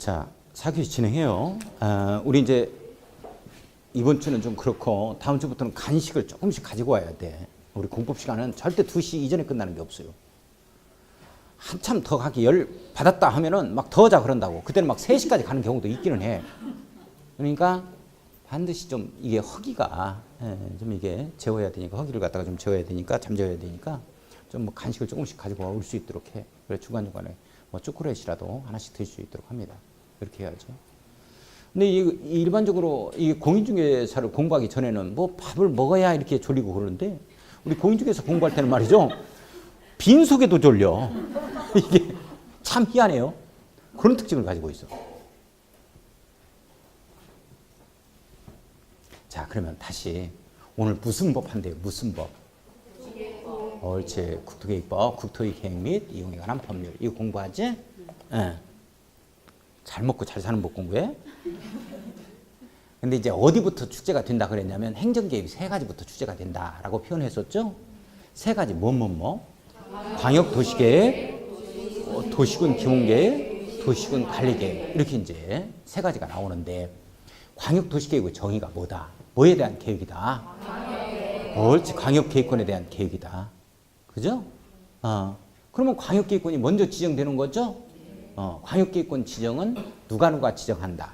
자, 4교시 진행해요. 우리 이제 이번 주는 좀 그렇고 다음 주부터는 간식을 조금씩 가지고 와야 돼. 우리 공법 시간은 절대 2시 이전에 끝나는 게 없어요. 한참 더 가기 열 받았다 하면은 막 더 자 그런다고. 그때는 막 3시까지 가는 경우도 있기는 해. 그러니까 반드시 좀 이게 허기가 좀 이게 재워야 되니까, 허기를 갖다가 좀 재워야 되니까, 잠재워야 되니까 좀 뭐 간식을 조금씩 가지고 올 수 있도록 해. 그래 중간중간에 뭐 초콜릿이라도 하나씩 드실 수 있도록 합니다. 이렇게 해야죠. 근데 일반적으로 이 공인중개사를 공부하기 전에는 뭐 밥을 먹어야 이렇게 졸리고 그러는데, 우리 공인중개사 공부할 때는 말이죠, 빈속에도 졸려. 이게 참 희한해요. 그런 특징을 가지고 있어. 자, 그러면 다시 오늘 무슨 법 한대요? 무슨 법? 옳지. 국토계획법, 국토의 계획 및 이용에 관한 법률. 이거 공부하지? 잘 먹고 잘 사는 법 공부해. 근데 이제 어디부터 축제가 된다 그랬냐면 행정계획 3가지부터 축제가 된다라고 표현했었죠. 3가지 뭐? 광역도시계획, 도시군 기본계획, 도시군 관리계획, 이렇게 이제 3가지가 나오는데, 광역도시계획의 정의가 뭐다? 뭐에 대한 계획이다? 옳지. 광역계획권에 대한 계획이다. 그죠? 그러면 광역계획권이 먼저 지정되는 거죠? 광역계획권 지정은 누가 지정한다?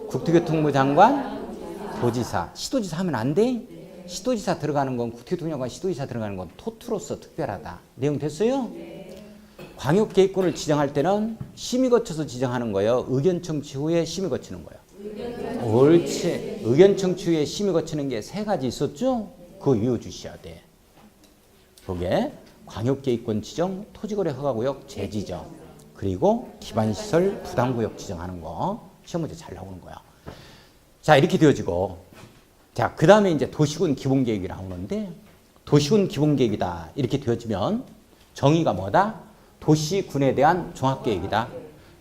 국토교통부 장관, 도지사. 시도지사 하면 안 돼? 시도지사 들어가는 건, 국토교통부 장관 시도지사 들어가는 건 토트로서 특별하다. 내용 됐어요? 광역계획권을 지정할 때는 심의 거쳐서 지정하는 거예요? 의견 청취 후에 심의 거치는 거예요? 옳지. 의견 청취 후에 심의 거치는 게 3가지 있었죠? 그거 외워주셔야 돼. 그게 광역계획권 지정, 토지거래 허가구역 재지정, 그리고 기반시설 부담구역 지정하는 거 시험 문제 잘 나오는 거야. 자, 이렇게 되어지고, 자, 그 다음에 이제 도시군 기본계획이 나오는데, 도시군 기본계획이다 이렇게 되어지면 정의가 뭐다? 도시군에 대한 종합계획이다.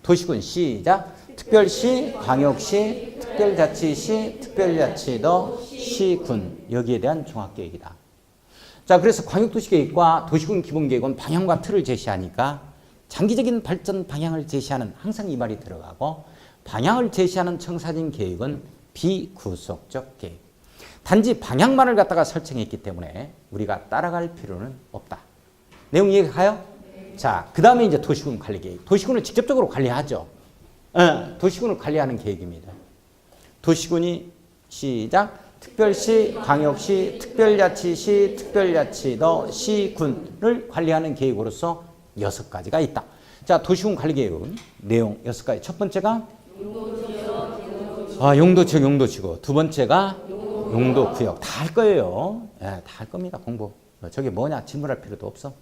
도시군 시작. 특별시, 광역시, 특별자치시, 특별자치도, 시군, 여기에 대한 종합계획이다. 자, 그래서 광역도시계획과 도시군 기본계획은 방향과 틀을 제시하니까 장기적인 발전 방향을 제시하는, 항상 이 말이 들어가고, 방향을 제시하는 청사진 계획은 비구속적 계획. 단지 방향만을 갖다가 설정했기 때문에 우리가 따라갈 필요는 없다. 내용 이해가 가요? 자, 그 다음에 이제 도시군 관리 계획. 도시군을 직접적으로 관리하죠. 도시군을 관리하는 계획입니다. 도시군이 시작. 특별시, 광역시, 특별자치시, 특별자치도, 시군을 관리하는 계획으로서 6가지가 있다. 자, 도시군 관리 계획은 내용 6가지. 첫 번째가 용도지역, 용도지구. 두 번째가 용도구역. 다 할 거예요. 다 할 겁니다. 공부. 저게 뭐냐 질문할 필요도 없어.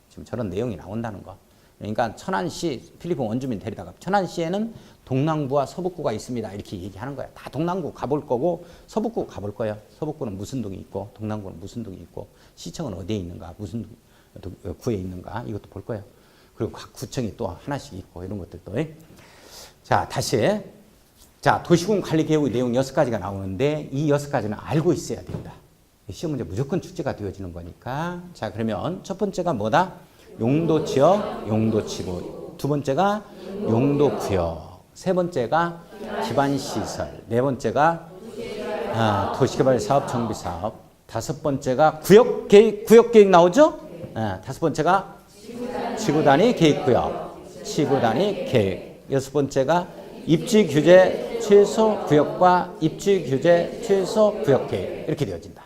지금 저런 내용이 나온다는 거. 그러니까 천안시, 필리핀 원주민 데리다가 천안시에는 동남구와 서북구가 있습니다. 이렇게 얘기하는 거야. 다 동남구 가볼 거고 서북구 가볼 거예요. 서북구는 무슨 동이 있고 동남구는 무슨 동이 있고 시청은 어디에 있는가, 무슨 구에 있는가, 이것도 볼 거예요. 그리고 각 구청이 또 하나씩 있고 이런 것들도. 자, 다시. 자, 도시군 관리 계획의 내용 6가지가 나오는데 이 6가지는 알고 있어야 된다. 시험 문제 무조건 출제가 되어지는 거니까. 자, 그러면 첫 번째가 뭐다? 용도지역, 용도지구. 두 번째가 용도구역. 세 번째가 기반시설. 네 번째가 도시개발사업, 정비사업. 5번째가 구역계획, 구역계획 나오죠? 5번째가 지구단위 계획구역, 지구단위 계획. 6번째가 입지규제 최소 구역과 입지규제 최소 구역계획. 이렇게 되어진다.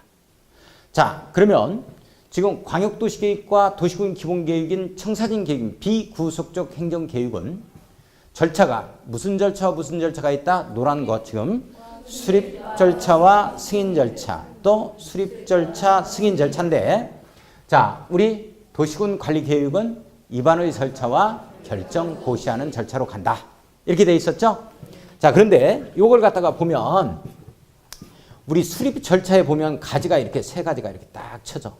자, 그러면 지금 광역도시계획과 도시군 기본계획인 청사진 계획인 비구속적 행정계획은 절차가 무슨 절차와 무슨 절차가 있다? 노란 거 지금 수립 절차와 승인 절차, 또 수립 절차, 승인 절차인데, 자, 우리 도시군 관리 계획은 입안의 절차와 결정 고시하는 절차로 간다. 이렇게 돼 있었죠? 자, 그런데 이걸 갖다가 보면 우리 수립 절차에 보면 가지가 이렇게 3가지가 이렇게 딱 쳐져.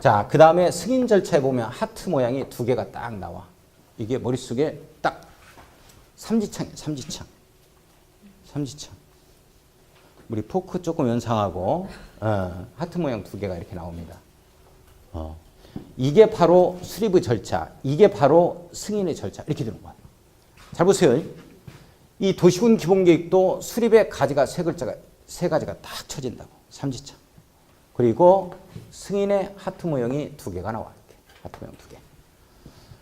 자, 그 다음에 승인 절차에 보면 하트 모양이 2개가 딱 나와. 이게 머릿속에 딱 삼지창이에요. 삼지창. 우리 포크 조금 연상하고 하트 모양 2개가 이렇게 나옵니다. 이게 바로 수립의 절차, 이게 바로 승인의 절차. 이렇게 되는 거야. 잘 보세요. 이 도시군 기본계획도 수립의 가지가 세 가지가 딱 쳐진다고. 삼지창. 그리고 승인의 하트 모형이 2개가 나와. 이렇게. 하트 모형 2개.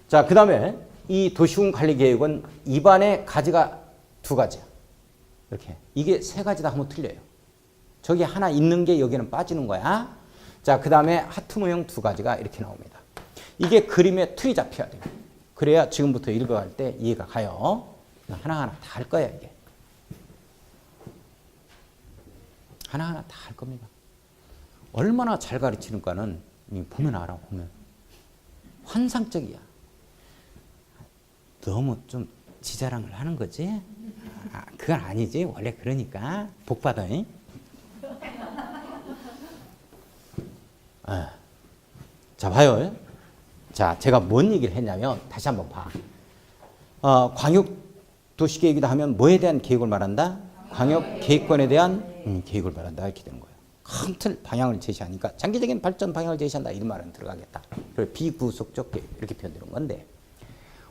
자, 그 다음에 이 도시군 관리계획은 입안의 가지가 2가지야. 이렇게. 이게 3가지다 하면 틀려요. 저기 하나 있는 게 여기는 빠지는 거야. 자, 그 다음에 하트 모형 2가지가 이렇게 나옵니다. 이게 그림의 틀이 잡혀야 돼요. 그래야 지금부터 읽어갈 때 이해가 가요. 하나하나 다 할 거야, 이게. 하나하나 다 할 겁니다. 얼마나 잘 가르치는가는 보면 알아, 보면. 환상적이야. 너무 좀 지자랑을 하는 거지? 그건 아니지. 원래 그러니까. 복 받아. 자, 봐요. 자, 제가 뭔 얘기를 했냐면, 다시 한번 봐. 광역도시계획이다 하면 뭐에 대한 계획을 말한다? 광역계획권에 대한 계획을 말한다. 이렇게 되는 거예요. 큰 틀 방향을 제시하니까 장기적인 발전 방향을 제시한다. 이런 말은 들어가겠다. 그리고 비구속적 계획 이렇게 표현되는 건데,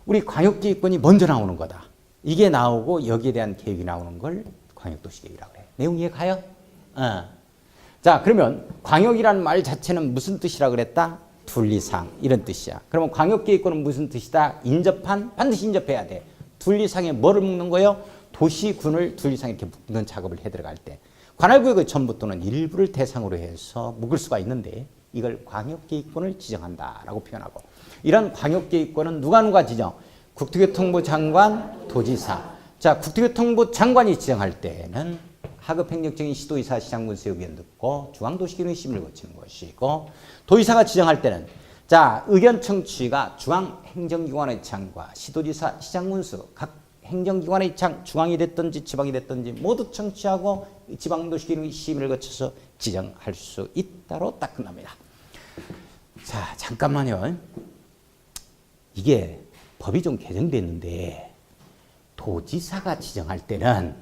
우리 광역계획권이 먼저 나오는 거다. 이게 나오고 여기에 대한 계획이 나오는 걸 광역도시계획이라고 해요. 내용 이해가요? 자, 그러면 광역이라는 말 자체는 무슨 뜻이라 그랬다? 둘리상 이런 뜻이야. 그러면 광역계획권은 무슨 뜻이다? 인접한, 반드시 인접해야 돼. 둘리상에 뭐를 묶는 거예요? 도시군을 둘리상에 이렇게 묶는 작업을 해 들어갈 때 관할구역의 전부 또는 일부를 대상으로 해서 묶을 수가 있는데 이걸 광역계획권을 지정한다라고 표현하고, 이런 광역계획권은 누가 지정? 국토교통부 장관, 도지사. 자, 국토교통부 장관이 지정할 때는 하급행정청인 시도지사, 시장군수 의견 듣고 중앙도시계획의 심의를 거치는 것이고, 도지사가 지정할 때는 자, 의견 청취가 중앙행정기관의 창과 시도지사, 시장군수 각 행정기관의 창, 중앙이 됐든지 지방이 됐든지 모두 청취하고 지방도시계획의 심의를 거쳐서 지정할 수 있다로 딱 끝납니다. 자, 잠깐만요. 이게 법이 좀 개정됐는데 도지사가 지정할 때는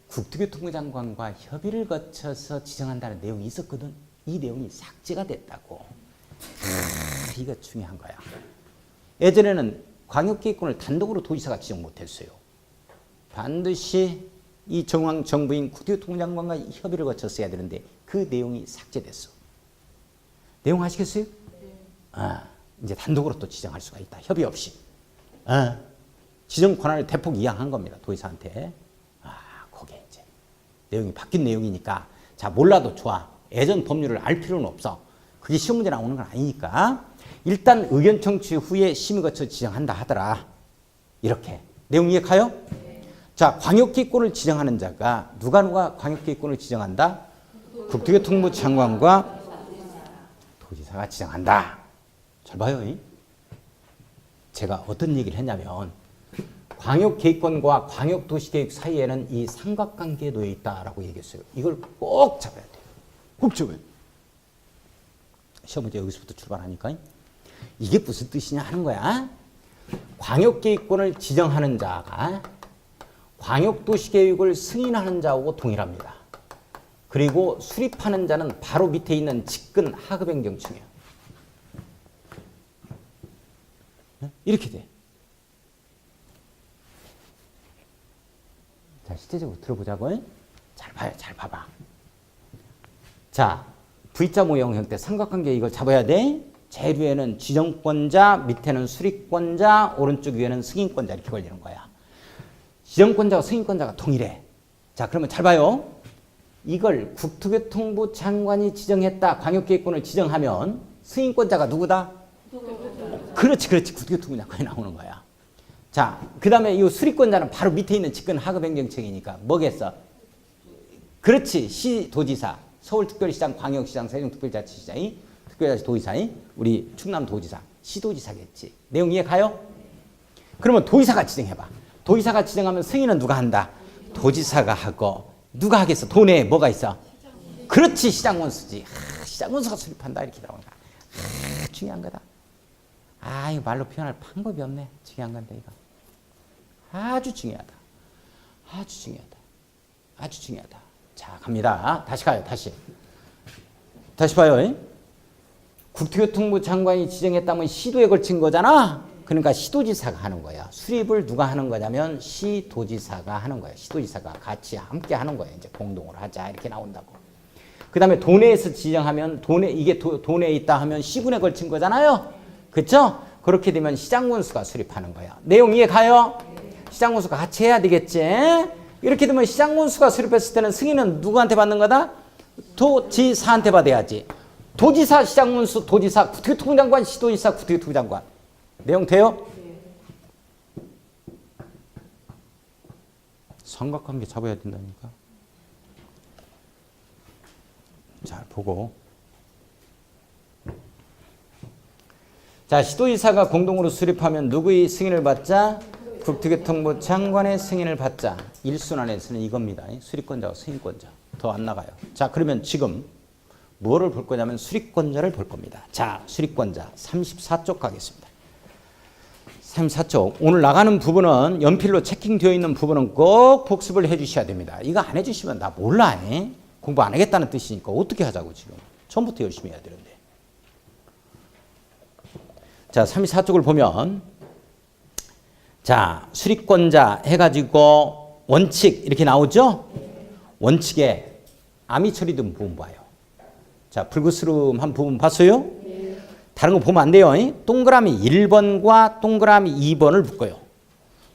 국토교통부 장관과 협의를 거쳐서 지정한다는 내용이 있었거든. 이 내용이 삭제가 됐다고. 이거 중요한 거야. 예전에는 광역계획권을 단독으로 도지사가 지정 못했어요. 반드시 이 정부인 국토교통부 장관과 협의를 거쳐서 해야 되는데 그 내용이 삭제됐어. 내용 아시겠어요? 이제 단독으로 또 지정할 수가 있다. 협의 없이. 지정 권한을 대폭 이양한 겁니다. 도지사한테. 그게 이제 내용이 바뀐 내용이니까 자, 몰라도 좋아. 예전 법률을 알 필요는 없어. 그게 시험 문제 나오는 건 아니니까 일단 의견 청취 후에 심의 거쳐 지정한다 하더라. 이렇게. 내용 이해가요? 자, 광역계획권을 지정하는 자가 누가 광역계획권을 지정한다? 국토교통부 장관과 도지사가 지정한다. 잘 봐요. 제가 어떤 얘기를 했냐면 광역계획권과 광역도시계획 사이에는 이 삼각관계에 놓여 있다라고 얘기했어요. 이걸 꼭 잡아야 돼요. 꼭 잡아야 돼요. 시험 문제 여기서부터 출발하니까 이게 무슨 뜻이냐 하는 거야. 광역계획권을 지정하는 자가 광역도시계획을 승인하는 자하고 동일합니다. 그리고 수립하는 자는 바로 밑에 있는 직근 하급행정청이에요. 이렇게 돼. 자, 실제적으로 들어보자고. 잘 봐요. 잘 봐봐. 자, V자 모형 형태 삼각관계 이걸 잡아야 돼. 제일 위에는 지정권자, 밑에는 수립권자, 오른쪽 위에는 승인권자 이렇게 걸리는 거야. 지정권자와 승인권자가 동일해. 자, 그러면 잘 봐요. 이걸 국토교통부 장관이 지정했다. 광역계획권을 지정하면 승인권자가 누구다? 그렇지. 국토교통부 장관이 나오는 거야. 자, 그 다음에 이 수립권자는 바로 밑에 있는 직근 하급행정청이니까 뭐겠어? 그렇지. 시도지사, 서울특별시장, 광역시장, 세종특별자치시장이 특별자치도지사이 우리 충남도지사, 시도지사겠지. 내용 이해 가요? 그러면 도지사가 지정해봐. 도지사가 지정하면 승인은 누가 한다? 도지사가 하고 누가 하겠어? 도내에 뭐가 있어? 그렇지. 시장군수지. 시장군수가 수립한다 이렇게 나오니까 중요한 거다. 이거 말로 표현할 방법이 없네. 중요한 건데 이거. 아주 중요하다. 아주 중요하다. 자, 갑니다. 다시 가요. 다시 봐요. 국토교통부 장관이 지정했다면 시도에 걸친 거잖아. 그러니까 시도지사가 하는 거야. 수립을 누가 하는 거냐면 시도지사가 하는 거야. 시도지사가 같이 함께 하는 거야. 이제 공동으로 하자 이렇게 나온다고. 그 다음에 도내에서 지정하면 이게 도내에 있다 하면 시군에 걸친 거잖아요. 그렇죠? 그렇게 되면 시장군수가 수립하는 거야. 내용 이해 가요? 시장군수가 같이 해야 되겠지. 이렇게 되면 시장군수가 수립했을 때는 승인은 누구한테 받는 거다? 도지사한테 받아야지. 도지사, 시장군수, 도지사, 국토교통장관, 시도지사, 국토교통장관. 내용 돼요? 삼각관계 잡아야 된다니까. 잘 보고. 자, 시도지사가 공동으로 수립하면 누구의 승인을 받자? 국토교통부 장관의 승인을 받자. 1순환에서는 이겁니다. 수립권자와 승인권자. 더 안 나가요. 자, 그러면 지금 뭐를 볼 거냐면 수립권자를 볼 겁니다. 자, 수립권자 34쪽 가겠습니다. 34쪽. 오늘 나가는 부분은 연필로 체킹되어 있는 부분은 꼭 복습을 해 주셔야 됩니다. 이거 안 해주시면 나 몰라. 공부 안 하겠다는 뜻이니까 어떻게 하자고 지금. 처음부터 열심히 해야 되는데. 자, 34쪽을 보면 자, 수립권자 해가지고 원칙 이렇게 나오죠? 원칙에 아미 처리된 부분 봐요. 자, 불그스름한 부분 봤어요? 다른 거 보면 안 돼요. 동그라미 1번과 동그라미 2번을 묶어요.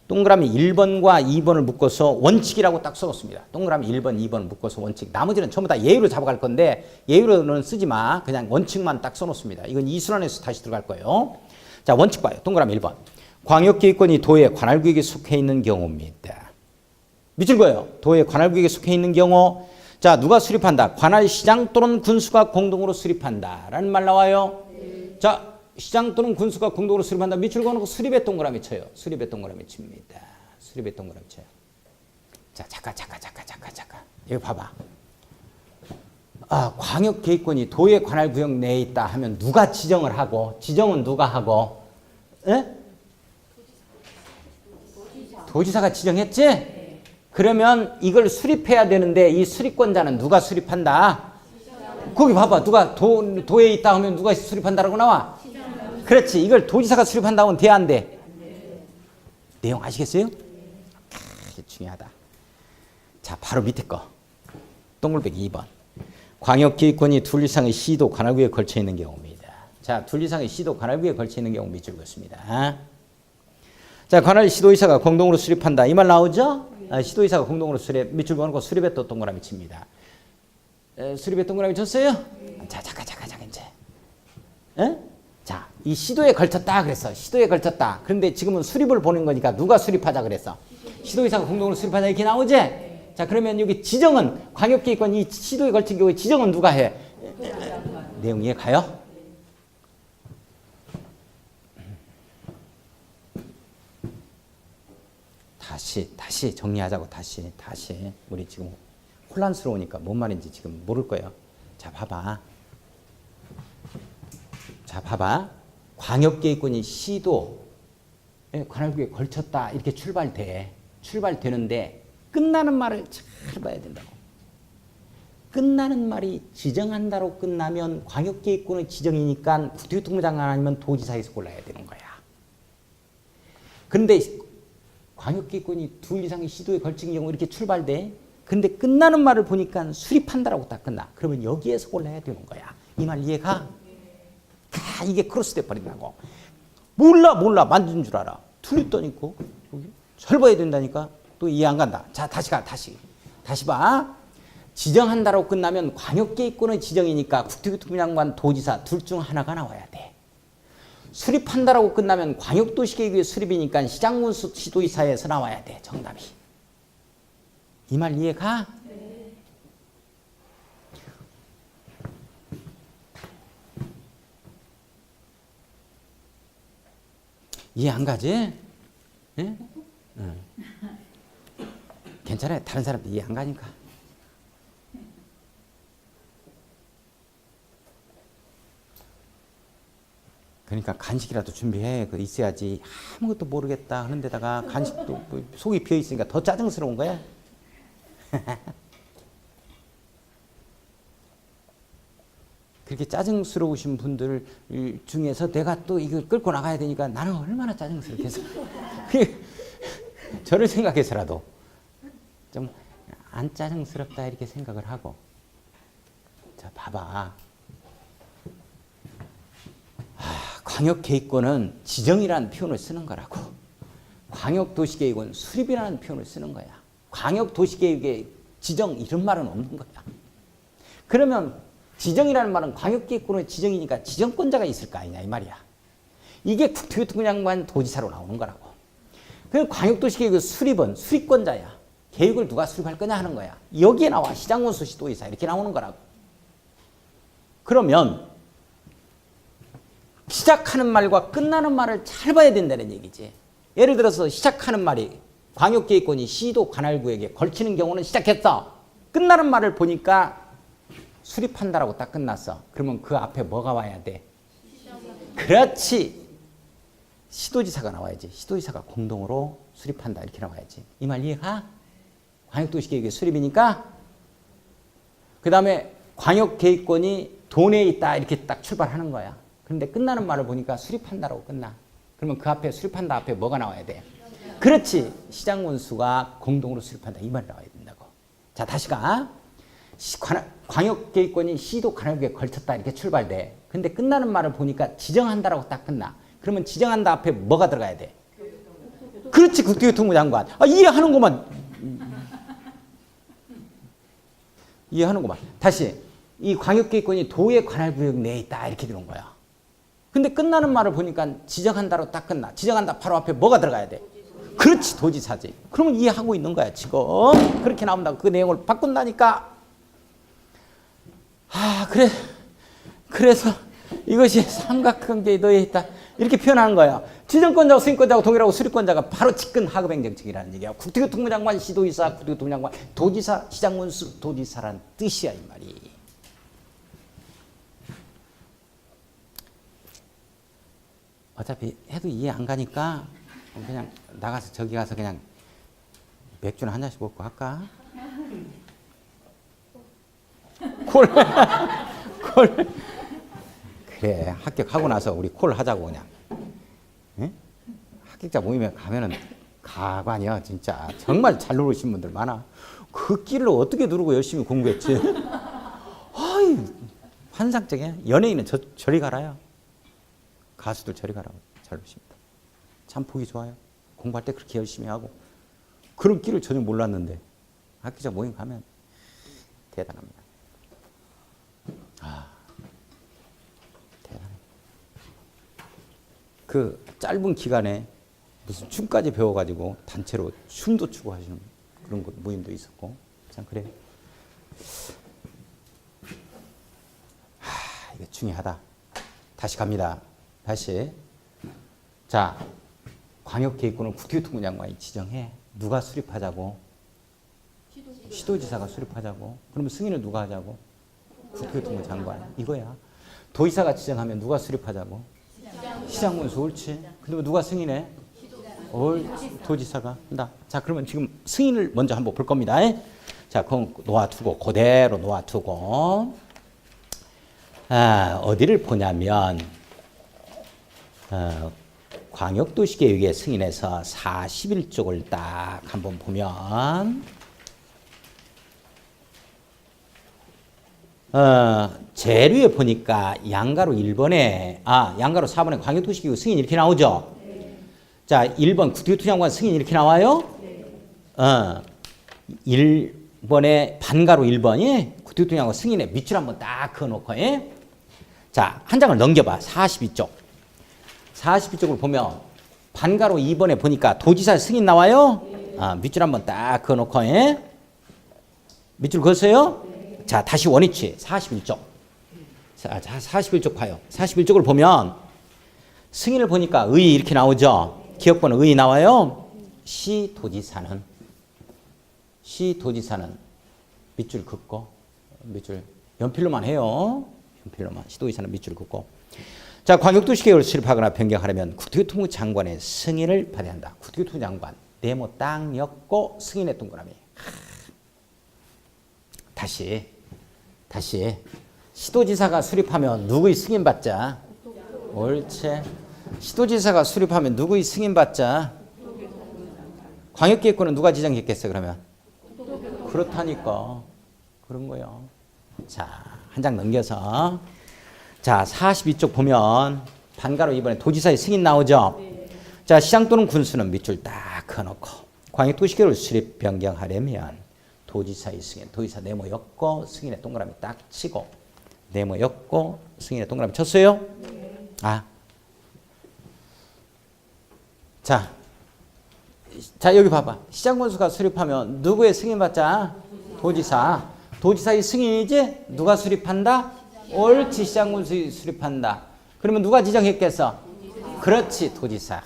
동그라미 1번과 2번을 묶어서 원칙이라고 딱 써놓습니다. 동그라미 1번, 2번을 묶어서 원칙. 나머지는 전부 다 예유로 잡아갈 건데 예유로는 쓰지 마. 그냥 원칙만 딱 써놓습니다. 이건 이순환에서 다시 들어갈 거예요. 자, 원칙 봐요. 동그라미 1번. 광역기획권이 도의 관할구역에 속해 있는 경우입니다. 미칠 거예요. 도의 관할구역에 속해 있는 경우. 자, 누가 수립한다? 관할시장 또는 군수가 공동으로 수립한다. 라는 말 나와요. 자, 시장 또는 군수가 공동으로 수립한다. 밑줄 그어놓고 수립에 동그라미 쳐요. 수립에 동그라미 칩니다. 수립에 동그라미 쳐요. 자, 잠깐. 이거 봐봐. 아, 광역계획권이 도의 관할구역 내에 있다 하면 누가 지정을 하고, 지정은 누가 하고, 에? 도지사가 지정했지? 그러면 이걸 수립해야 되는데 이 수립권자는 누가 수립한다? 거기 봐봐. 누가 도에 있다 하면 누가 수립한다라고 나와? 그렇지. 이걸 도지사가 수립한다고 하면 돼, 안 돼? 내용 아시겠어요? 중요하다. 자, 바로 밑에 거. 동글배기 2번. 광역기획권이 둘 이상의 시도 관할구에 걸쳐 있는 경우입니다. 자, 둘 이상의 시도 관할구에 걸쳐 있는 경우 밑줄 긋습니다. 자, 관할 시도의사가 공동으로 수립한다. 이 말 나오죠? 시도의사가 공동으로 수립, 밑줄 그어놓고 수립에 또 동그라미 칩니다. 수립에 동그라미 쳤어요? 자, 잠깐 이제. 에? 자, 이 시도에 걸쳤다 그랬어. 시도에 걸쳤다. 그런데 지금은 수립을 보는 거니까 누가 수립하자 그랬어? 시도의사가 공동으로 수립하자 이렇게 나오지? 자, 그러면 여기 지정은 광역기획권 이 시도에 걸친 경우에 지정은 누가 해? 내용 이해 가요? 다시 정리하자고. 다시 우리 지금 혼란스러우니까 뭔 말인지 지금 모를 거예요. 자, 봐봐. 광역계획권이 시도 관할구에 걸쳤다 이렇게 출발되는데 끝나는 말을 잘 봐야 된다고. 끝나는 말이 지정한다로 끝나면 광역계획권의 지정이니까 국토교통부 장관 아니면 도지사에서 골라야 되는 거야. 그런데 광역기획권이 둘 이상의 시도에 걸친 경우 이렇게 출발돼. 근데 끝나는 말을 보니까 수립한다라고 딱 끝나. 그러면 여기에서 골라야 되는 거야. 이 말 이해가? 이게 크로스 돼 버린다고. 몰라 만든 줄 알아. 틀렸다니까. 잘 봐야 된다니까. 또 이해 안 간다. 자, 다시 봐. 지정한다라고 끝나면 광역계획권의 지정이니까 국토교통부 장관, 도지사 둘 중 하나가 나와야 돼. 수립한다라고 끝나면 광역도시계획의 수립이니까 시장군수 시도의사에서 나와야 돼. 정답이. 이 말 이해가? 네. 이해 안 가지? 예? 응. 괜찮아요. 다른 사람도 이해 안 가니까. 그러니까 간식이라도 준비해. 있어야지. 아무것도 모르겠다 하는 데다가 간식도 속이 비어 있으니까 더 짜증스러운 거야. 그렇게 짜증스러우신 분들 중에서 내가 또 이거 끌고 나가야 되니까 나는 얼마나 짜증스럽겠어. 저를 생각해서라도 좀 안 짜증스럽다 이렇게 생각을 하고. 자, 봐봐. 광역계획권은 지정이라는 표현을 쓰는 거라고. 광역도시계획은 수립이라는 표현을 쓰는 거야. 광역도시계획의 지정 이런 말은 없는 거야. 그러면 지정이라는 말은 광역계획권의 지정이니까 지정권자가 있을 거 아니냐 이 말이야. 이게 국토교통부 장관 도지사로 나오는 거라고. 그 광역도시계획의 수립은 수립권자야. 계획을 누가 수립할 거냐 하는 거야. 여기에 나와 시장군수 시도지사 이렇게 나오는 거라고. 그러면 시작하는 말과 끝나는 말을 잘 봐야 된다는 얘기지. 예를 들어서 시작하는 말이 광역계획권이 시도 관할구에게 걸치는 경우는 시작했어. 끝나는 말을 보니까 수립한다라고 딱 끝났어. 그러면 그 앞에 뭐가 와야 돼? 그렇지. 시도지사가 나와야지. 시도지사가 공동으로 수립한다 이렇게 나와야지. 이 말 이해가? 광역도시계획의 수립이니까. 그 다음에 광역계획권이 도내에 있다 이렇게 딱 출발하는 거야. 그런데 끝나는 말을 보니까 수립한다라고 끝나. 그러면 그 앞에 수립한다 앞에 뭐가 나와야 돼? 그렇지. 시장군수가 공동으로 수립한다 이 말이 나와야 된다고. 자, 다시 가. 광역계획권이 시도 관할구에 걸쳤다 이렇게 출발돼. 근데 끝나는 말을 보니까 지정한다라고 딱 끝나. 그러면 지정한다 앞에 뭐가 들어가야 돼? 그렇지. 국토교통부 장관. 이해하는구만. 이해하는구만. 다시. 이 광역계획권이 도의 관할구역 내에 있다 이렇게 되는 거야. 근데 끝나는 말을 보니까 지정한다로 딱 끝나. 지정한다 바로 앞에 뭐가 들어가야 돼? 그렇지. 도지사지. 그러면 이해하고 있는 거야 지금. 그렇게 나온다고. 그 내용을 바꾼다니까. 그래. 그래서 이것이 삼각관계에 놓여 있다 이렇게 표현하는 거야. 지정권자하고 승인권자하고 동일하고 수립권자가 바로 직근 하급행정청이라는 얘기야. 국토교통부 장관, 시도지사, 국토교통부 장관, 도지사, 시장군수, 도지사란 뜻이야 이 말이. 어차피 해도 이해 안 가니까 그냥 나가서 저기 가서 그냥 맥주나 한 잔씩 먹고 할까? 콜. 콜. 그래, 합격하고 나서 우리 콜 하자고 그냥. 응? 합격자 모임에 가면은 가관이야 진짜. 정말 잘 누르신 분들 많아. 그 끼를 어떻게 누르고 열심히 공부했지? 환상적이야. 연예인은 저리 가라요. 가수들 저리 가라고 잘 보십니다. 참 보기 좋아요. 공부할 때 그렇게 열심히 하고. 그런 끼를 전혀 몰랐는데 학기자 모임 가면 대단합니다. 대단해. 그 짧은 기간에 무슨 춤까지 배워가지고 단체로 춤도 추고 하시는 그런 모임도 있었고. 참 그래. 이게 중요하다. 다시 갑니다. 다시. 자, 광역계획권을 국토교통부 장관이 지정해. 누가 수립하자고? 시도지사가 수립하자고. 그러면 승인을 누가 하자고? 국토교통부 장관. 이거야. 도지사가 지정하면 누가 수립하자고? 시장군수. 옳지. 근데 누가 승인해? 도지사가 한다. 자, 그러면 지금 승인을 먼저 한번 볼 겁니다. 자, 그건 놓아두고 그대로 놓아두고 어디를 보냐면 광역도시계획에 승인해서 41쪽을 딱 한번 보면 재료에 보니까 양가로 1번에 양가로 4번에 광역도시계획 승인 이렇게 나오죠. 네. 자, 1번 국토교통부 장관 승인 이렇게 나와요. 네. 1번에 반가로 1번이 국토교통부 장관 승인에 밑줄 한번 딱 그어놓고 자, 한 장을 넘겨봐. 42쪽. 42쪽을 보면 반가로 2번에 보니까 도지사 승인 나와요. 네. 밑줄 한번 딱 그어놓고 밑줄 그었어요? 네. 자, 다시 원위치 41쪽. 자, 41쪽 봐요. 41쪽을 보면 승인을 보니까 의 이렇게 나오죠. 기억번호 의 나와요. 시도지사는 밑줄 긋고 밑줄 연필로만 해요. 연필로만. 시도지사는 밑줄 긋고. 자, 광역도시계획을 수립하거나 변경하려면 국토교통부 장관의 승인을 받아야 한다. 국토교통부 장관 네모 딱 엮고 승인의 동그라미. 다시 시도지사가 수립하면 누구의 승인 받자? 옳지. 시도지사가 수립하면 누구의 승인 받자? 광역계획권은 누가 지정했겠어 그러면? 그렇다니까. 그런 거요. 자, 한 장 넘겨서. 자, 42쪽 보면 반가로 이번에 도지사의 승인 나오죠? 자, 시장 또는 군수는 밑줄 딱 그어놓고 광역도시계획을 수립 변경하려면 도지사의 승인, 도지사 네모였고 승인에 동그라미 딱 치고 네모였고 승인에 동그라미 쳤어요? 아, 자, 여기 봐봐. 시장군수가 수립하면 누구의 승인 받자? 도지사. 도지사의 승인이지? 누가 수립한다? 옳지, 시장군수가 수립한다. 그러면 누가 지정했겠어? 그렇지, 도지사.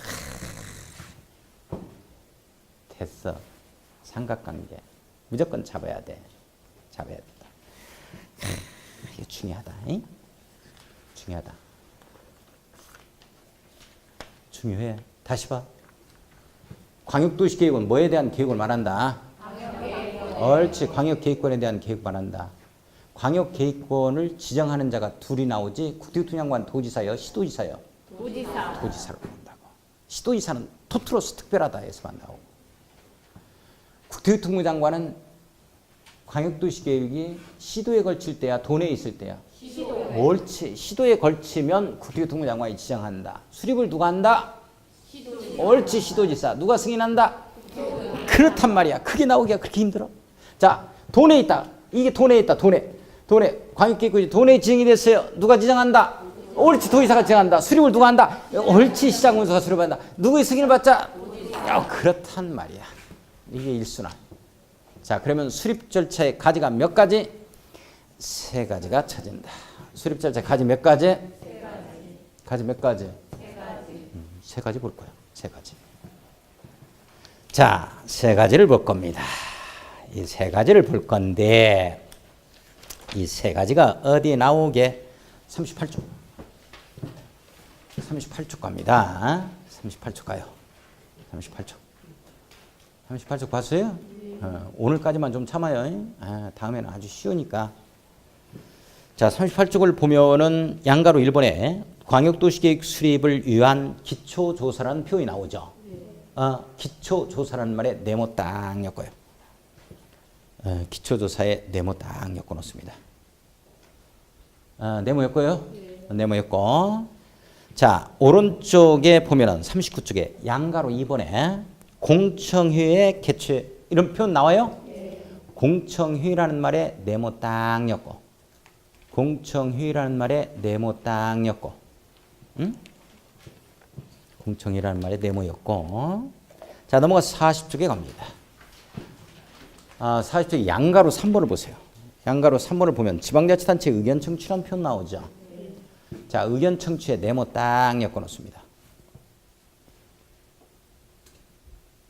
됐어. 삼각관계. 무조건 잡아야 돼. 잡아야 된다. 이게 중요하다. 잉? 중요하다. 중요해. 다시 봐. 광역도시계획은 뭐에 대한 계획을 말한다? 옳지. 광역계획권에 대한 계획 말한다. 광역계획권을 지정하는 자가 둘이 나오지 국토교통장관 도지사요? 시도지사요? 도지사. 도지사로 부른다고. 시도지사는 토트로스 특별하다 해서만 나오고 국토교통부 장관은 광역도시계획이 시도에 걸칠 때야 도내에 있을 때야? 시도. 옳지. 시도에 걸치면 국토교통부 장관이 지정한다. 수립을 누가 한다? 시도지사. 옳지. 시도지사. 누가 승인한다? 그렇단 말이야. 크게 나오기가 그렇게 힘들어? 자, 도내에 있다. 이게 도내에 있다. 도내. 광역계획권이 도내에 지정이 됐어요. 누가 지정한다? 옳지. 도지사가 지정한다. 수립을 누가 한다? 옳지. 시장군수가 수립한다. 누구의 승인을 받자? 그렇단 말이야. 이게 일순환. 자, 그러면 수립 절차의 가지가 몇 가지? 세 가지가 쳐진다. 수립 절차 가지 몇 가지? 세 가지. 가지 몇 가지? 세 가지. 세 가지 볼 거야. 세 가지. 자, 세 가지를 볼 겁니다. 이 세 가지를 볼 건데 이 세 가지가 어디에 나오게? 38쪽. 38쪽 갑니다. 38쪽 가요. 38쪽. 38쪽 봤어요? 오늘까지만 좀 참아요. 다음에는 아주 쉬우니까. 자, 38쪽을 보면은 양가로 1번에 광역도시계획 수립을 위한 기초조사라는 표현이 나오죠. 기초조사라는 말에 네모 딱 엮어요. 기초조사에 네모 딱 엮어 놓습니다. 네모 엮어요? 네모 엮고. 자, 오른쪽에 보면은 39쪽에 양가로 2번에 공청회의 개최 이런 표현 나와요? 공청회의라는 말에 네모 딱 엮고 공청회의라는 말에 네모 딱 엮고 응? 공청회의라는 말에 네모 엮고 자, 넘어가서 40쪽에 갑니다. 40쪽에 양가로 3번을 보세요. 양가로 3번을 보면 지방자치단체 의견 청취라는 표현 나오죠. 자, 의견 청취에 네모 딱 엮어 놓습니다.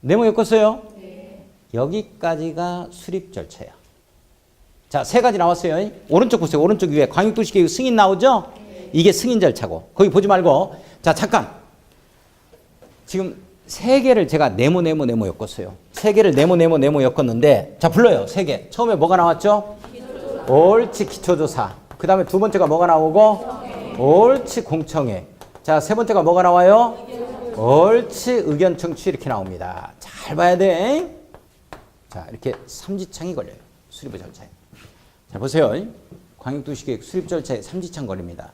네모 엮었어요? 네. 여기까지가 수립 절차야. 자, 세 가지 나왔어요. 오른쪽 보세요. 오른쪽 위에 광역도시계획 승인 나오죠? 네. 이게 승인 절차고. 거기 보지 말고. 자, 잠깐. 지금 세 개를 제가 네모 엮었어요. 세 개를 네모 엮었는데 자, 불러요. 세 개. 처음에 뭐가 나왔죠? 기초조사. 옳지. 기초조사. 그 다음에 두 번째가 뭐가 나오고? 공청회. 옳지. 공청회. 자, 세 번째가 뭐가 나와요? 옳지. 의견 청취 이렇게 나옵니다. 잘 봐야 돼. 자, 이렇게 삼지창이 걸려요. 수립의 절차에. 자, 보세요. 광역도시계획 수립 절차에 삼지창 걸립니다.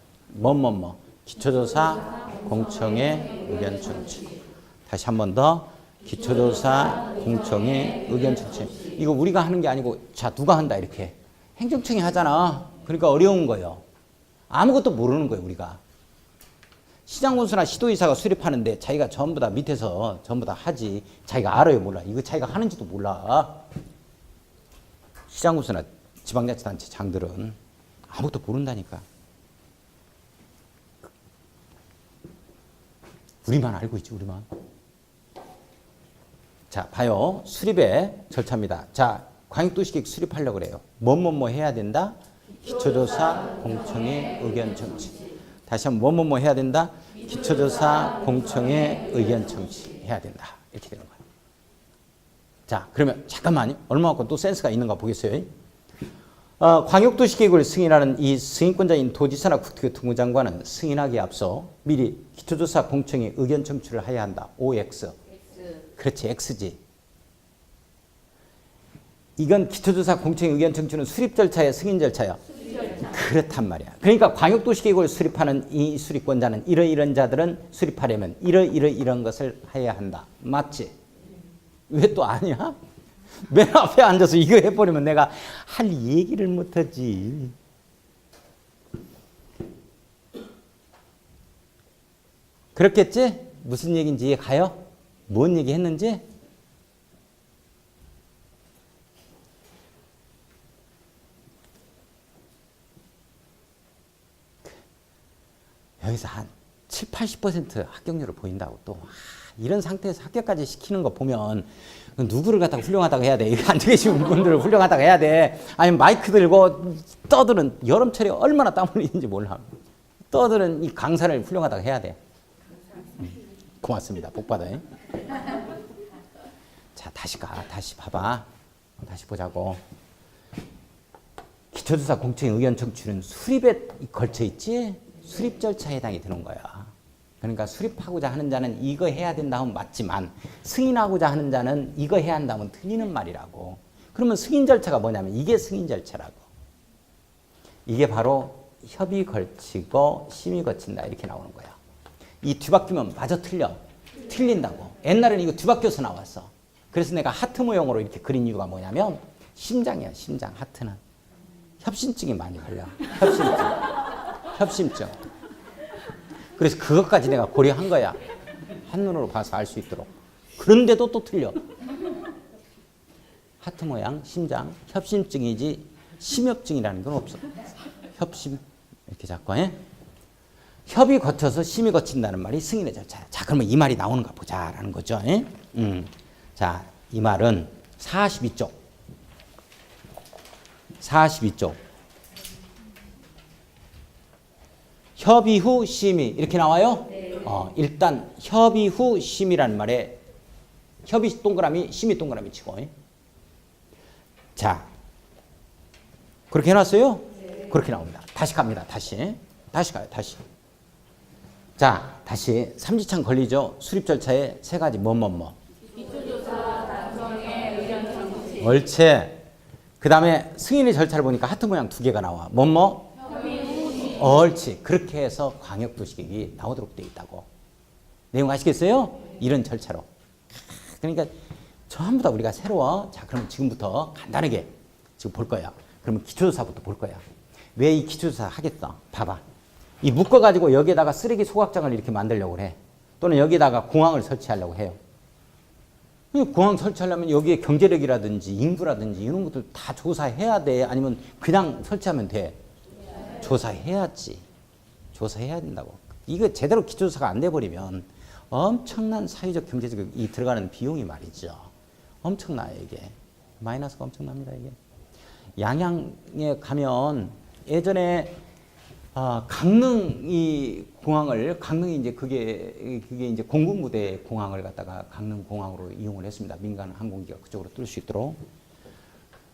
기초조사, 공청회, 의견 청취. 다시 한 번 더. 기초조사, 공청회, 의견 청취. 이거 우리가 하는 게 아니고 자, 누가 한다 이렇게. 행정청이 하잖아. 그러니까 어려운 거예요. 아무것도 모르는 거예요, 우리가. 시장군수나 시도지사가 수립하는데 자기가 전부 다 밑에서 전부 다 하지. 자기가 알아요, 몰라? 이거 자기가 하는지도 몰라. 시장군수나 지방자치단체 장들은 아무것도 모른다니까. 우리만 알고 있지, 우리만. 자, 봐요. 수립의 절차입니다. 자, 광역도시계획 수립하려고 그래요. 뭐 해야 된다? 기초조사, 공청회, 의견 청취. 다시 한번 뭐 해야 된다? 기초조사, 공청회, 의견 청취 해야 된다. 이렇게 되는 거예요. 자, 그러면 잠깐만요. 얼마 갖고 또 센스가 있는가 보겠어요. 광역도시계획을 승인하는 이 승인권자인 도지사나 국토교통부 장관은 승인하기에 앞서 미리 기초조사 공청회 의견 청취를 해야 한다. OX. 그렇지, X지. 이건 기초조사 공청회 의견 청취는 수립 절차야, 승인 절차야? 그렇단 말이야. 그러니까 광역도시계획을 수립하는 이 수립권자는 이런 자들은 수립하려면 이런 것을 해야 한다. 맞지? 왜 또 아니야? 맨 앞에 앉아서 이거 해버리면 내가 할 얘기를 못하지. 그렇겠지? 무슨 얘기인지 이해 가요? 뭔 얘기 했는지? 여기서 한 7, 80% 합격률을 보인다고 또. 이런 상태에서 합격까지 시키는 거 보면 누구를 갖다가 훌륭하다고 해야 돼. 이거 안 되시는 분들을 훌륭하다고 해야 돼. 아니면 마이크 들고 떠드는 여름철에 얼마나 땀 흘리는지 몰라. 떠드는 이 강사를 훌륭하다고 해야 돼. 고맙습니다. 복 받아요. 자, 다시 봐봐. 다시 보자고. 기초조사 공청회 의견 청취는 수립에 걸쳐 있지? 수립 절차에 해당이 되는 거야. 그러니까 수립하고자 하는 자는 이거 해야 된다 하면 맞지만 승인하고자 하는 자는 이거 해야 한다면 틀리는 말이라고. 그러면 승인 절차가 뭐냐면 이게 승인 절차라고. 이게 바로 협의 걸치고 심의 거친다 이렇게 나오는 거야. 이 뒤바뀌면 마저 틀린다고. 옛날에는 이거 뒤바뀌어서 나왔어. 그래서 내가 하트 모형으로 이렇게 그린 이유가 뭐냐면 심장이야. 심장. 하트는 협심증이 많이 걸려. 협심증. 그래서 그것까지 내가 고려한 거야. 한눈으로 봐서 알 수 있도록. 그런데도 또 틀려. 하트 모양, 심장, 협심증이지 심협증이라는 건 없어. 협심 이렇게 잡고 협의 거쳐서 심의 거친다는 말이 승인의 절차야. 자, 그러면 이 말이 나오는가 보자라는 거죠. 자, 이 말은 42쪽. 42쪽. 협의 후 심의 이렇게 나와요? 네. 일단 협의 후 심의라는 말에 협의 동그라미, 심의 동그라미 치고. 자, 그렇게 해놨어요? 네. 그렇게 나옵니다. 다시 갑니다. 다시 가요. 다시. 자, 다시 삼지창 걸리죠? 수립 절차에 세 가지 기초조사, 단성의 의견 청취. 옳지. 그 다음에 승인의 절차를 보니까 하트 모양 두 개가 나와. 옳지. 그렇게 해서 광역도시계획이 나오도록 되어 있다고. 내용 아시겠어요? 이런 절차로. 그러니까 전부 다 우리가 새로워. 자, 그럼 지금부터 간단하게 지금 볼 거야. 그러면 기초조사부터 볼 거야. 왜 이 기초조사 하겠어? 봐봐. 이 묶어가지고 여기에다가 쓰레기 소각장을 이렇게 만들려고 해. 또는 여기에다가 공항을 설치하려고 해요. 공항 설치하려면 여기에 경제력이라든지 인구라든지 이런 것들 다 조사해야 돼? 아니면 그냥 설치하면 돼? 조사해야지. 조사해야 된다고. 이거 제대로 기초조사가 안 돼버리면 엄청난 사회적 경제적 이 들어가는 비용이 말이죠. 엄청나요 이게. 마이너스가 엄청납니다 이게. 양양에 가면 예전에 강릉 이 공항을 강릉이 이제 그게 이제 공군부대 공항을 갖다가 강릉 공항으로 이용을 했습니다. 민간 항공기가 그쪽으로 뜰 수 있도록.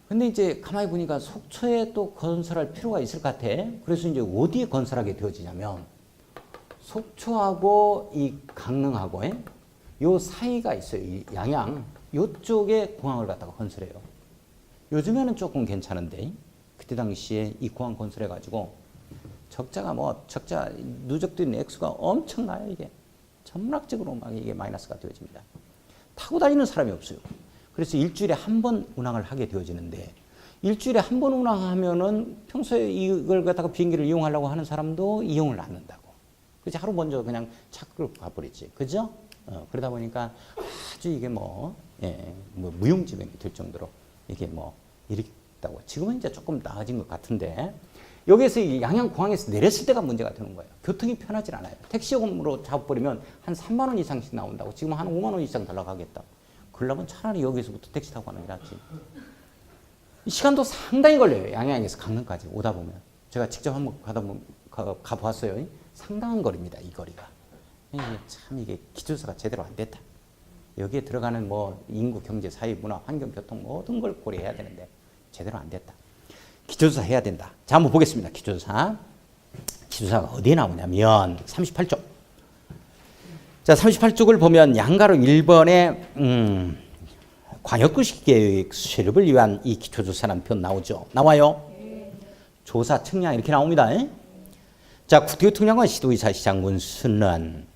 근데 이제 가만히 보니까 속초에 또 건설할 필요가 있을 것 같아. 그래서 이제 어디에 건설하게 되어지냐면 속초하고 이 강릉하고 요 사이가 있어요. 이 양양 요쪽에 공항을 갖다가 건설해요. 요즘에는 조금 괜찮은데 그때 당시에 이 공항 건설해가지고 적자 누적된 액수가 엄청나요 이게. 천문학적으로 막 이게 마이너스가 되어집니다. 타고 다니는 사람이 없어요. 그래서 일주일에 한 번 운항을 하게 되어지는데 일주일에 한 번 운항하면은 평소에 이걸 갖다가 비행기를 이용하려고 하는 사람도 이용을 안 한다고. 그치? 하루 먼저 그냥 차 끌고 가버리지. 그죠? 그러다 보니까 아주 이게 무용지물이 될 정도로 이게 이랬다고. 지금은 이제 조금 나아진 것 같은데 여기에서 이 양양공항에서 내렸을 때가 문제가 되는 거예요. 교통이 편하지 않아요. 택시요금으로 잡아버리면 한 3만 원 이상씩 나온다고. 지금 한 5만 원 이상 더 나가겠다. 그러려면 차라리 여기서부터 택시 타고 가는 게 낫지. 시간도 상당히 걸려요. 양양에서 강릉까지 오다 보면. 제가 직접 한번 가보았어요. 상당한 거리입니다. 이 거리가. 이게 기초조사가 제대로 안 됐다. 여기에 들어가는 인구, 경제, 사회, 문화, 환경, 교통 모든 걸 고려해야 되는데 제대로 안 됐다. 기초조사 해야 된다. 자, 한번 보겠습니다. 기초조사. 기초조사가 어디에 나오냐면 38쪽. 자, 38쪽을 보면 양가로 1번에 광역도시계획 수립을 위한 이 기초조사라는 표현 나오죠. 나와요? 조사 측량 이렇게 나옵니다. 자, 국토교통장관 시도의사 시장군수는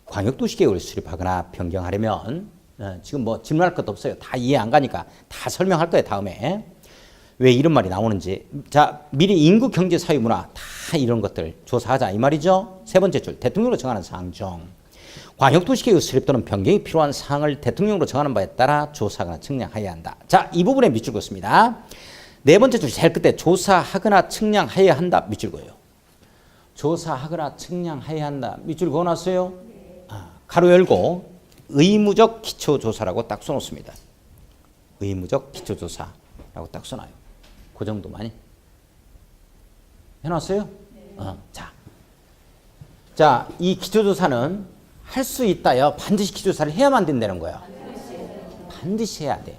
광역도시계획을 수립하거나 변경하려면 지금 뭐 질문할 것도 없어요. 다 이해 안 가니까 다 설명할 거예요. 다음에 왜 이런 말이 나오는지. 자, 미리 인구, 경제, 사회, 문화 다 이런 것들 조사하자 이 말이죠. 세 번째 줄 대통령으로 정하는 사항 중 광역도시계획 수립 또는 변경이 필요한 사항을 대통령으로 정하는 바에 따라 조사하거나 측량하여야 한다. 자, 이 부분에 밑줄 긋습니다. 네 번째 줄 제일 끝에 조사하거나 측량하여야 한다. 밑줄 그어요. 조사하거나 측량해야 한다. 밑줄 그어놨어요? 가로 열고 의무적 기초조사라고 딱 써놓습니다. 의무적 기초조사라고 딱 써놔요. 그 정도만 해놨어요? 자, 이 기초조사는 할 수 있다요. 반드시 기초조사를 해야만 된다는 거야. 반드시 해야 돼.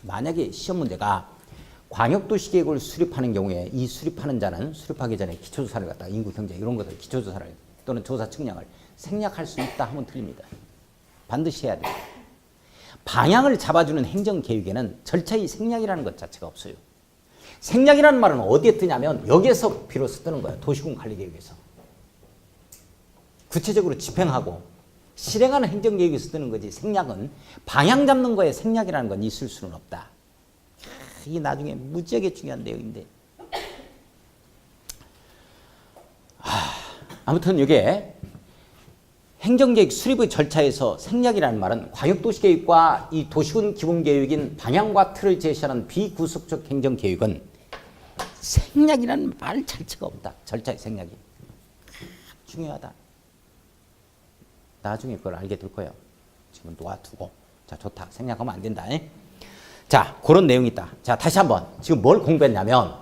만약에 시험 문제가 광역도시계획을 수립하는 경우에 이 수립하는 자는 수립하기 전에 기초조사를 갖다가 인구, 경제 이런 것들 기초조사를 또는 조사 측량을 생략할 수 있다 하면 틀립니다. 반드시 해야 돼요. 방향을 잡아주는 행정계획에는 절차의 생략이라는 것 자체가 없어요. 생략이라는 말은 어디에 뜨냐면 여기에서 비로소 뜨는 거예요. 도시군관리계획에서. 구체적으로 집행하고 실행하는 행정계획에서 뜨는 거지. 생략은 방향 잡는 거에 생략이라는 건 있을 수는 없다. 이게 나중에 무지하게 중요한 내용인데. 아무튼 이게 행정계획 수립의 절차에서 생략이라는 말은 광역도시계획과 이 도시군 기본계획인 방향과 틀을 제시하는 비구속적 행정계획은 생략이라는 말 자체가 없다. 절차의 생략이. 중요하다. 나중에 그걸 알게 될 거예요. 지금 놓아두고. 자, 좋다. 생략하면 안 된다. 자, 그런 내용이 있다. 자, 다시 한번. 지금 뭘 공부했냐면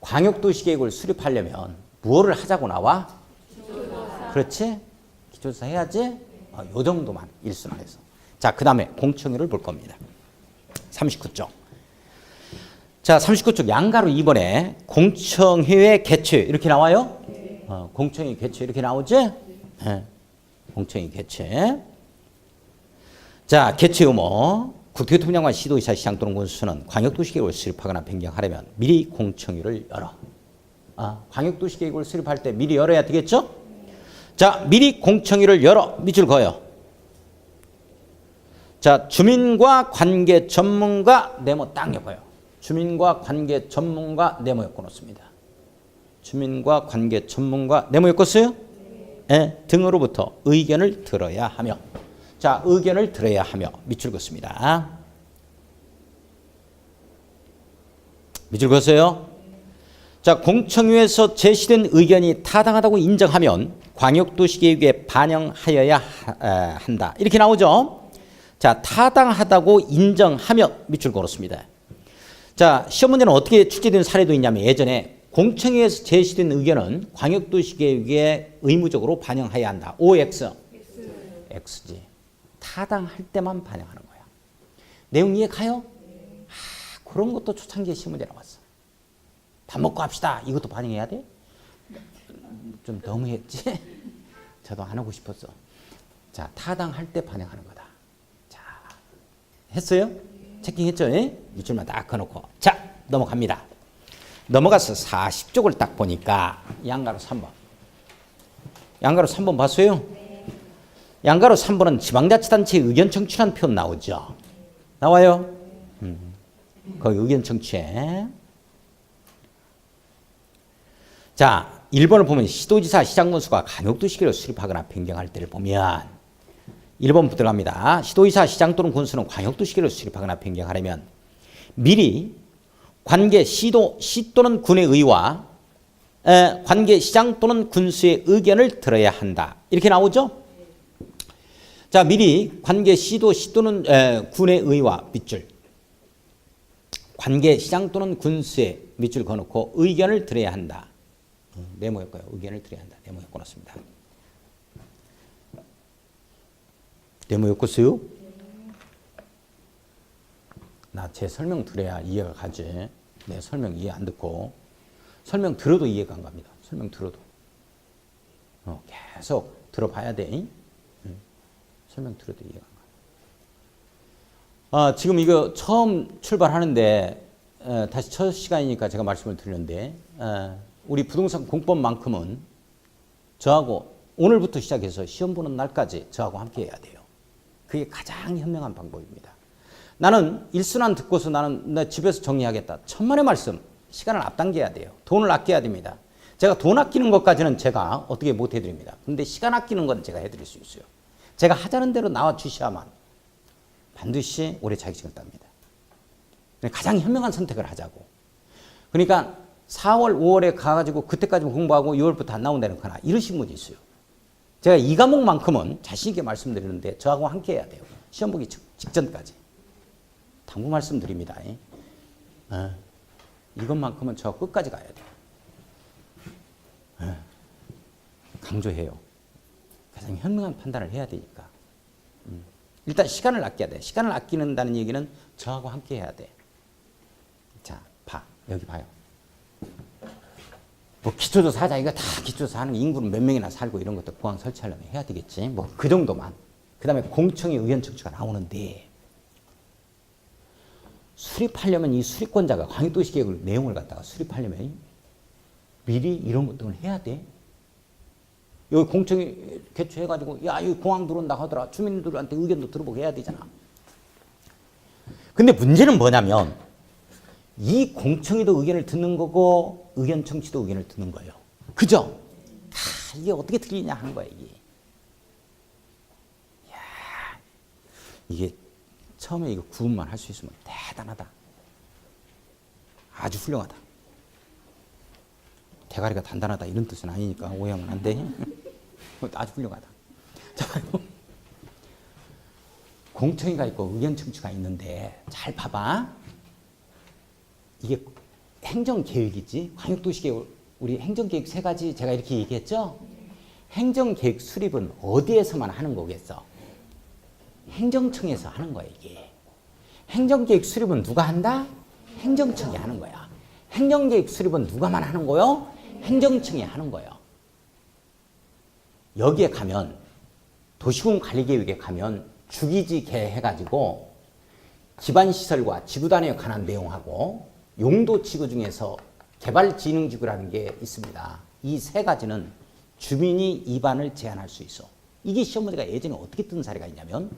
광역도시계획을 수립하려면 무엇을 하자고 나와? 기초조사. 그렇지? 기초조사 해야지? 요 정도만 일순환 해서. 자, 그 다음에 공청회를 볼 겁니다. 39쪽. 자, 39쪽 양가로 2번에 공청회의 개최 이렇게 나와요? 공청회 개최 이렇게 나오지? 네. 공청회 개최. 자, 개최 의무. 국토교통장관 시도의사 시장 또는 군수는 광역도시계획을 수립하거나 변경하려면 미리 공청회를 열어. 광역도시계획을 수립할 때 미리 열어야 되겠죠? 자, 미리 공청회를 열어. 밑줄 그어요. 자, 주민과 관계 전문가 네모 딱 엮어요. 주민과 관계 전문가 네모 엮어놓습니다. 주민과 관계 전문가 네모 엮었어요? 네, 등으로부터 의견을 들어야 하며. 자, 의견을 들어야 하며 밑줄 긋습니다. 밑줄 그었어요? 자, 공청회에서 제시된 의견이 타당하다고 인정하면 광역도시계획에 반영하여야 한다. 이렇게 나오죠? 자, 타당하다고 인정하며 밑줄 걸었습니다. 자, 시험 문제는 어떻게 출제된 사례도 있냐면 예전에 공청회에서 제시된 의견은 광역도시계획에 의무적으로 반영해야 한다. OX. X지. 타당할 때만 반영하는 거야. 내용 이해 가요? 그런 것도 초창기에 시험 문제 나왔어. 밥 먹고 합시다. 이것도 반영해야 돼? 좀 너무했지? 저도 안 하고 싶었어. 자, 타당할 때 반영하는 거다. 자, 했어요? 체킹했죠? 밑줄만 딱 그어놓고. 자, 넘어갑니다. 넘어가서 40쪽을 딱 보니까 양가로 3번. 양가로 3번 봤어요? 양가로 3번은 지방자치단체 의견 청취란 표현 나오죠? 나와요? 거기 의견 청취해. 자, 1번을 보면 시도지사, 시장군수가 광역도시계획을 수립하거나 변경할 때를 보면 1번부터 갑니다. 시도지사, 시장 또는 군수는 광역도시계획을 수립하거나 변경하려면 미리 관계 시도, 시 또는 군의 의와 관계 시장 또는 군수의 의견을 들어야 한다. 이렇게 나오죠? 자, 미리 관계 시도, 시 또는 군의 의와 밑줄. 관계 시장 또는 군수의 밑줄 그어놓고 의견을 들어야 한다. 네모였고요. 의견을 들어야 한다. 네모 엮어놨습니다. 네모 엮었어요? 나 제 설명 들어야 이해가 가지. 네, 설명 이해 안 듣고. 설명 들어도 이해가 안 갑니다. 설명 들어도. 계속 들어봐야 돼. 설명 들어도 이해가 안 가. 지금 이거 처음 출발하는데 다시 첫 시간이니까 제가 말씀을 드리는데 우리 부동산 공법만큼은 저하고 오늘부터 시작해서 시험 보는 날까지 저하고 함께 해야 돼요. 그게 가장 현명한 방법입니다. 나는 일순환 듣고서 나는 내 집에서 정리하겠다. 천만의 말씀. 시간을 앞당겨야 돼요. 돈을 아껴야 됩니다. 제가 돈 아끼는 것까지는 제가 어떻게 못 해드립니다. 근데 시간 아끼는 건 제가 해드릴 수 있어요. 제가 하자는 대로 나와 주셔야만 반드시 올해 자격증을 땁니다. 가장 현명한 선택을 하자고. 그러니까 4월, 5월에 가가지고 그때까지 공부하고 6월부터 안 나온다는 거나 이러신 분이 있어요. 제가 이 과목만큼은 자신 있게 말씀드리는데 저하고 함께 해야 돼요. 시험 보기 직전까지. 당부 말씀드립니다. 이것만큼은 저 끝까지 가야 돼요. 강조해요. 가장 현명한 판단을 해야 되니까. 일단 시간을 아껴야 돼. 시간을 아끼는다는 얘기는 저하고 함께 해야 돼. 자, 여기 봐요. 뭐 기초조사 하자. 이거 다 기초조사 하는 인구는 몇 명이나 살고 이런 것도 공항 설치하려면 해야 되겠지. 뭐 그 정도만. 그 다음에 공청의 의견 청취가 나오는데 수립하려면 이 수립권자가 광역도시계획 내용을 갖다가 수립하려면 미리 이런 것들을 해야 돼. 여기 공청회 개최해가지고 야 여기 공항 들어온다 하더라. 주민들한테 의견도 들어보고 해야 되잖아. 근데 문제는 뭐냐면 이 공청회도 의견을 듣는 거고 의견 청취도 의견을 듣는 거예요. 그죠? 이게 어떻게 틀리냐 하는 거야 이게. 이게 처음에 이거 구분만 할 수 있으면 대단하다. 아주 훌륭하다. 대가리가 단단하다 이런 뜻은 아니니까 오해하면 안 돼. 아주 훌륭하다. 자, 공청회가 있고 의견 청취가 있는데 잘 봐봐. 이게 행정계획이지. 광역도시계획 우리 행정계획 세 가지 제가 이렇게 얘기했죠. 행정계획 수립은 어디에서만 하는 거겠어? 행정청에서 하는 거야 이게. 행정계획 수립은 누가 한다? 행정청이 하는 거야. 행정계획 수립은 누가만 하는 거요? 행정청이 하는 거예요. 여기에 가면 도시군관리계획에 가면 주기지개 해가지고 기반시설과 지구단위에 관한 내용하고 용도지구 중에서 개발진흥지구라는 게 있습니다. 이 세 가지는 주민이 입안을 제한할 수 있어. 이게 시험 문제가 예전에 어떻게 뜬 사례가 있냐면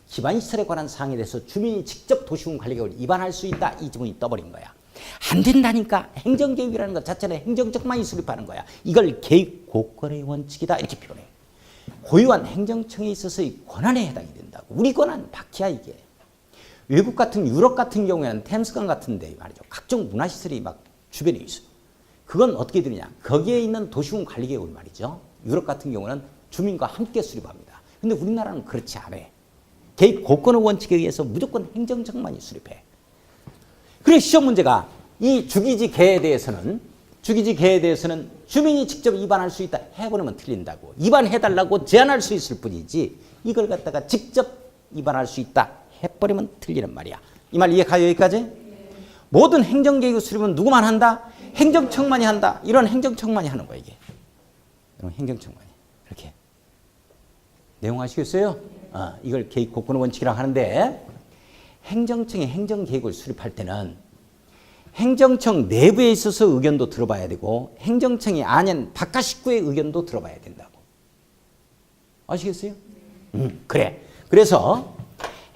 기반시설에 관한 사항에 대해서 주민이 직접 도시군관리계획을 위반할 수 있다. 이 지문이 떠버린 거야. 안 된다니까. 행정계획이라는 것 자체는 행정청만이 수립하는 거야. 이걸 계획 고권의 원칙이다 이렇게 표현해. 고유한 행정청에 있어서의 권한에 해당이 된다고. 우리 권한 바퀴야 이게. 외국 같은 유럽 같은 경우에는 템스강 같은 데 말이죠. 각종 문화시설이 막 주변에 있어요. 그건 어떻게 되느냐. 거기에 있는 도시군관리계획을 말이죠. 유럽 같은 경우는 주민과 함께 수립합니다. 근데 우리나라는 그렇지 않아. 계획 고권의 원칙에 의해서 무조건 행정청만이 수립해. 그래 시험 문제가 이 주기지개에 대해서는 주민이 직접 위반할 수 있다 해버리면 틀린다고. 위반해달라고 제안할 수 있을 뿐이지 이걸 갖다가 직접 위반할 수 있다 해버리면 틀리는 말이야. 이 말 이해 가요 여기까지? 모든 행정계획 수립은 누구만 한다? 행정청만이 한다. 이런 행정청만이 하는 거야 이게. 이런 행정청만이. 이렇게. 내용 아시겠어요? 이걸 계획 고권의 원칙이라고 하는데 행정청이 행정계획을 수립할 때는 행정청 내부에 있어서 의견도 들어봐야 되고 행정청이 아닌 바깥 식구의 의견도 들어봐야 된다고. 아시겠어요? 그래. 그래서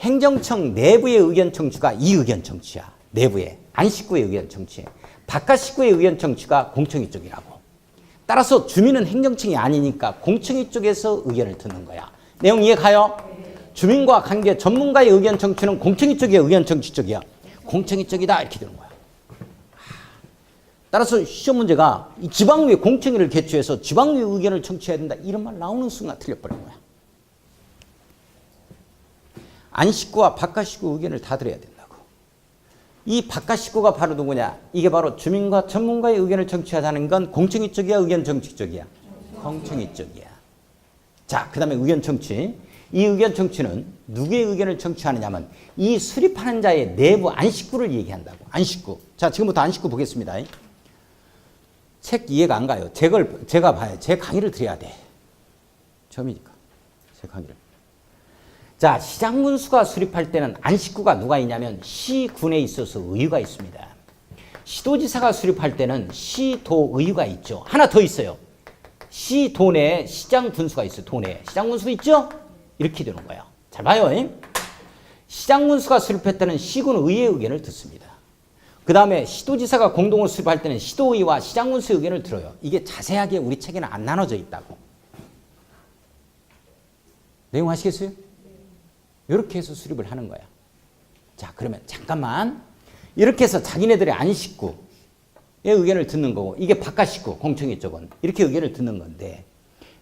행정청 내부의 의견 청취가 이 의견 청취야. 내부의. 안 식구의 의견 청취. 바깥 식구의 의견 청취가 공청회 쪽이라고. 따라서 주민은 행정청이 아니니까 공청회 쪽에서 의견을 듣는 거야. 내용 이해 가요? 주민과 관계 전문가의 의견 청취는 공청회 쪽이야, 의견 청취 쪽이야. 공청회 쪽이다 이렇게 되는 거야. 따라서 시험 문제가 이 지방의회 공청회를 개최해서 지방의회 의견을 청취해야 된다 이런 말 나오는 순간 틀려버린 거야. 안 식구와 바깥 식구 의견을 다 들어야 된다고. 이 바깥 식구가 바로 누구냐? 이게 바로 주민과 전문가의 의견을 청취하자는 건 공청회 쪽이야, 의견 청취 쪽이야? 공청회 쪽이야. 자, 그 다음에 의견 청취. 이 의견 청취는 누구의 의견을 청취하느냐면 이 수립하는 자의 내부 안식구를 얘기한다고. 안식구. 자, 지금부터 안식구 보겠습니다. 책 이해가 안 가요. 제가 봐요. 제 강의를 드려야 돼. 처음이니까. 제 강의를. 자, 시장문수가 수립할 때는 안식구가 누가 있냐면 시군에 있어서 의유가 있습니다. 시도지사가 수립할 때는 시도의유가 있죠. 하나 더 있어요. 시도내 시장군수가 있어요. 도내 시장군수 있죠? 이렇게 되는 거예요. 잘 봐요. 시장군수가 수립할 때는 시군의회의 의견을 듣습니다. 그 다음에 시도지사가 공동으로 수립할 때는 시도의와 시장군수의 의견을 들어요. 이게 자세하게 우리 책에는 안 나눠져 있다고. 내용 아시겠어요? 이렇게 해서 수립을 하는 거야. 자, 그러면 잠깐만. 이렇게 해서 자기네들의 안식구의 의견을 듣는 거고, 이게 바깥식구, 공청회 쪽은 이렇게 의견을 듣는 건데,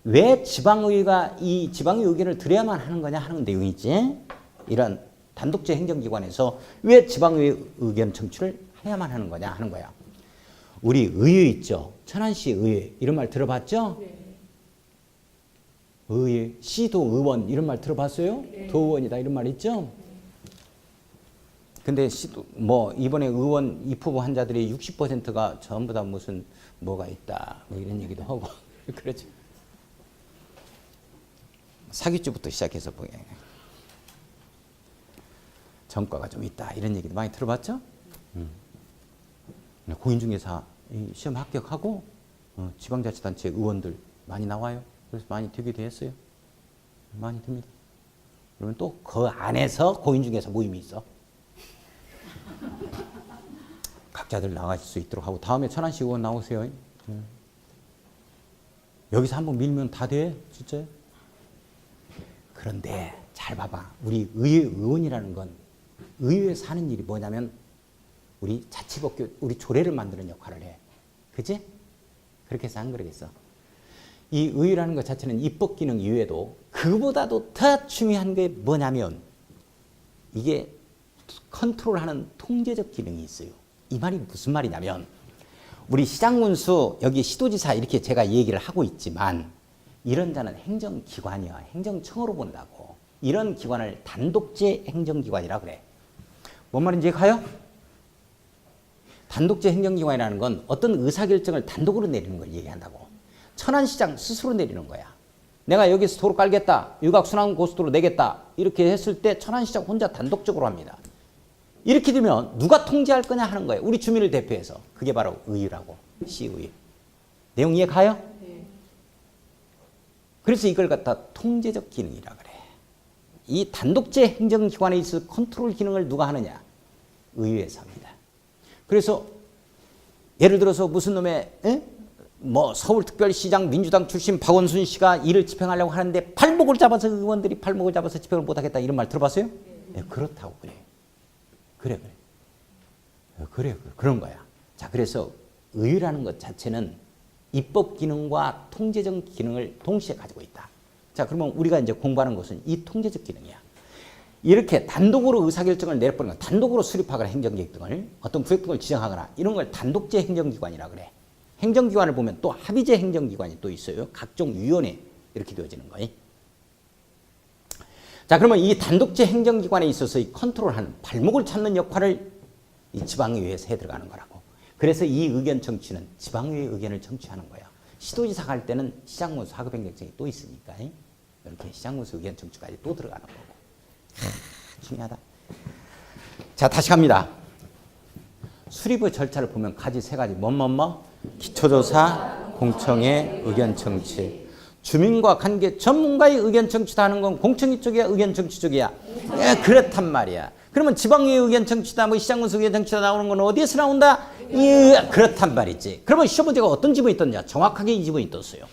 왜 지방의회가 이 지방의회 의견을 들어야만 하는 거냐 하는 내용이지. 이런 단독제 행정기관에서 왜 지방의회 의견 청취를 해야만 하는 거냐 하는 거야. 우리 의회 있죠. 천안시 의회 이런 말 들어봤죠? 네. 의회, 시도의원 이런 말 들어봤어요? 네. 도의원이다 이런 말 있죠? 근데 뭐 이번에 의원 입후보 환자들이 60%가 전부 다 무슨 뭐가 있다 뭐 이런 얘기도 하고 그렇죠. 사기주부터 시작해서 보게 전과가 좀 있다 이런 얘기도 많이 들어봤죠? 공인중개사 시험 합격하고 지방자치단체 의원들 많이 나와요. 그래서 많이 되기도 했어요. 많이 됩니다. 그러면 또 그 안에서 공인중개사 모임이 있어. 각자들 나가실 수 있도록 하고 다음에 천안시 의원 나오세요. 여기서 한번 밀면 다 돼. 진짜요? 그런데 잘 봐봐. 우리 의원이라는 건 의회에서 하는 일이 뭐냐면 우리 자치법규, 우리 조례를 만드는 역할을 해. 그치? 그렇게 해서 안 그러겠어. 이 의회라는 것 자체는 입법 기능 이외에도 그보다도 더 중요한 게 뭐냐면 이게 컨트롤하는 통제적 기능이 있어요. 이 말이 무슨 말이냐면 우리 시장군수, 여기 시도지사 이렇게 제가 얘기를 하고 있지만 이런 자는 행정기관이야. 행정청으로 본다고. 이런 기관을 단독제 행정기관이라 그래. 뭔 말인지 가요? 단독제 행정기관이라는 건 어떤 의사결정을 단독으로 내리는 걸 얘기한다고. 천안시장 스스로 내리는 거야. 내가 여기서 도로 깔겠다. 유곽순환고속도로 내겠다. 이렇게 했을 때 천안시장 혼자 단독적으로 합니다. 이렇게 되면 누가 통제할 거냐 하는 거예요. 우리 주민을 대표해서. 그게 바로 의회라고. 시의회. 내용 이해 가요? 네. 그래서 이걸 갖다 통제적 기능이라 그래. 이 단독제 행정기관에 있어 컨트롤 기능을 누가 하느냐? 의회에서 합니다. 그래서 예를 들어서 무슨 놈의 뭐 서울특별시장 민주당 출신 박원순 씨가 이를 집행하려고 하는데 발목을 잡아서 의원들이 발목을 잡아서 집행을 못하겠다 이런 말 들어봤어요? 네, 그렇다고 그래. 그래. 그런 거야. 자, 그래서 의회라는 것 자체는 입법 기능과 통제적 기능을 동시에 가지고 있다. 자, 그러면 우리가 이제 공부하는 것은 이 통제적 기능이야. 이렇게 단독으로 의사결정을 내려버리는 거, 단독으로 수립하거나 행정계획 등을 어떤 구역 등을 지정하거나 이런 걸 단독제 행정기관이라 그래. 행정기관을 보면 또 합의제 행정기관이 또 있어요. 각종 위원회 이렇게 되어지는 거예요. 자, 그러면 이 단독제 행정기관에 있어서 이 컨트롤하는 발목을 잡는 역할을 이 지방의회에서 해 들어가는 거라고. 그래서 이 의견 청취는 지방의회 의견을 청취하는 거야. 시도지사 갈 때는 시장문수 하급행정청이 또 있으니까 이렇게 시장문수 의견 청취까지 또 들어가는 거고. 중요하다. 자, 다시 갑니다. 수립의 절차를 보면 가지 세 가지. 기초조사, 공청회, 의견 청취. 주민과 관계 전문가의 의견 청취다 하는 건 공청회 쪽이야, 의견 청취 쪽이야? 예, 그렇단 말이야. 그러면 지방의회 의견 청취다, 뭐 시장군수 의견 청취다 나오는 건 어디에서 나온다? 예, 그렇단 말이지. 그러면 시험 문제가 어떤 지문이 떴냐? 정확하게 이 지문이 떴어요.